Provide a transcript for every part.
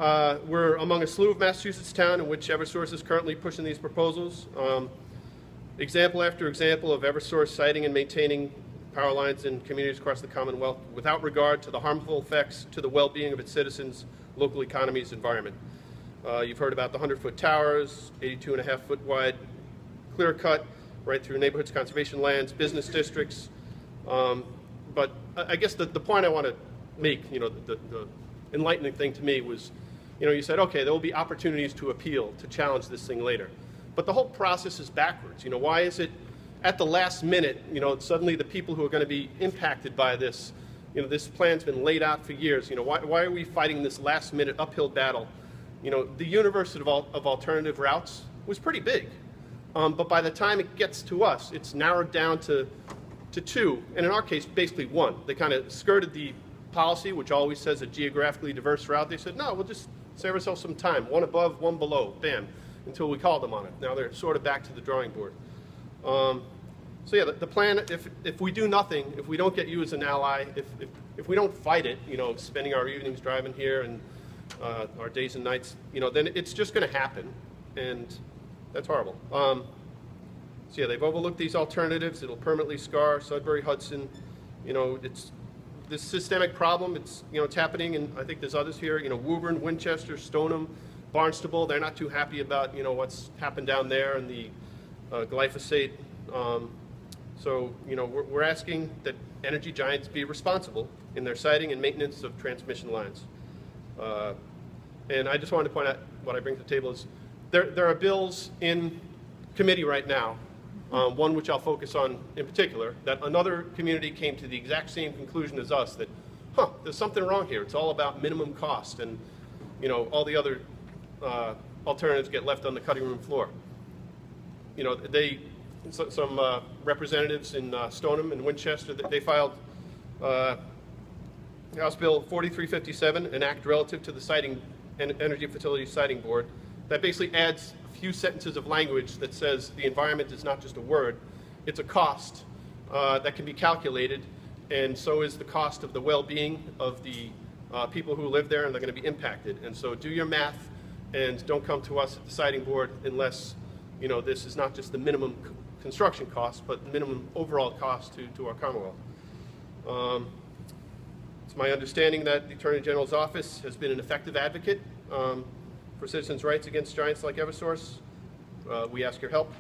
We're among a slew of Massachusetts towns in which Eversource is currently pushing these proposals. Example after example of Eversource siting and maintaining power lines in communities across the Commonwealth without regard to the harmful effects to the well-being of its citizens, local economies, environment. You've heard about the 100-foot towers, 82.5-foot wide clear cut right through neighborhoods, conservation lands, business districts. But I guess the point I want to make, the enlightening thing to me was, you said, okay, there will be opportunities to appeal, to challenge this thing later. But the whole process is backwards. Why is it at the last minute, suddenly the people who are going to be impacted by this, this plan's been laid out for years. Why are we fighting this last minute uphill battle? The universe of alternative routes was pretty big. But by the time it gets to us, it's narrowed down to two, and in our case, basically one. They kind of skirted the policy, which always says a geographically diverse route. They said, no, we'll just save ourselves some time. One above, one below, bam, until we call them on it. Now they're sort of back to the drawing board. So yeah, the plan, if we do nothing, if we don't get you as an ally, if we don't fight it, spending our evenings driving here and our days and nights, then it's just going to happen, and that's horrible. So yeah, they've overlooked these alternatives. It'll permanently scar Sudbury, Hudson. It's this systemic problem. It's it's happening, and I think there's others here. Woburn, Winchester, Stoneham, Barnstable. They're not too happy about what's happened down there and the glyphosate. So we're asking that energy giants be responsible in their siting and maintenance of transmission lines. And I just wanted to point out what I bring to the table is there are bills in committee right now, one which I'll focus on in particular, that another community came to the exact same conclusion as us, that, there's something wrong here. It's all about minimum cost, and all the other alternatives get left on the cutting room floor. Some representatives in Stoneham and Winchester, they filed House Bill 4357, an act relative to the siting and Energy Facilities Siting Board, that basically adds a few sentences of language that says the environment is not just a word, it's a cost that can be calculated, and so is the cost of the well-being of the people who live there and they're going to be impacted. And so do your math and don't come to us at the siting board unless this is not just the minimum construction cost, but minimum overall cost to our Commonwealth. It's my understanding that the Attorney General's office has been an effective advocate for citizens' rights against giants like Eversource. We ask your help.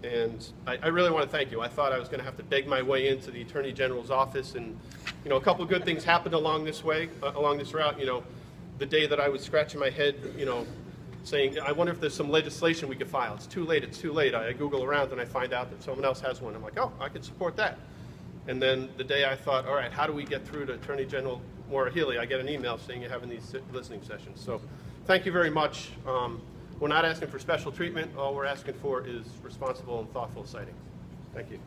And I really want to thank you. I thought I was going to have to beg my way into the Attorney General's office, and a couple of good things happened along this way, along this route. The day that I was scratching my head, saying, I wonder if there's some legislation we could file. It's too late, it's too late. I Google around and I find out that someone else has one. I'm like, oh, I could support that. And then the day I thought, all right, how do we get through to Attorney General Maura Healey? I get an email saying you're having these listening sessions. So thank you very much. We're not asking for special treatment. All we're asking for is responsible and thoughtful citing. Thank you.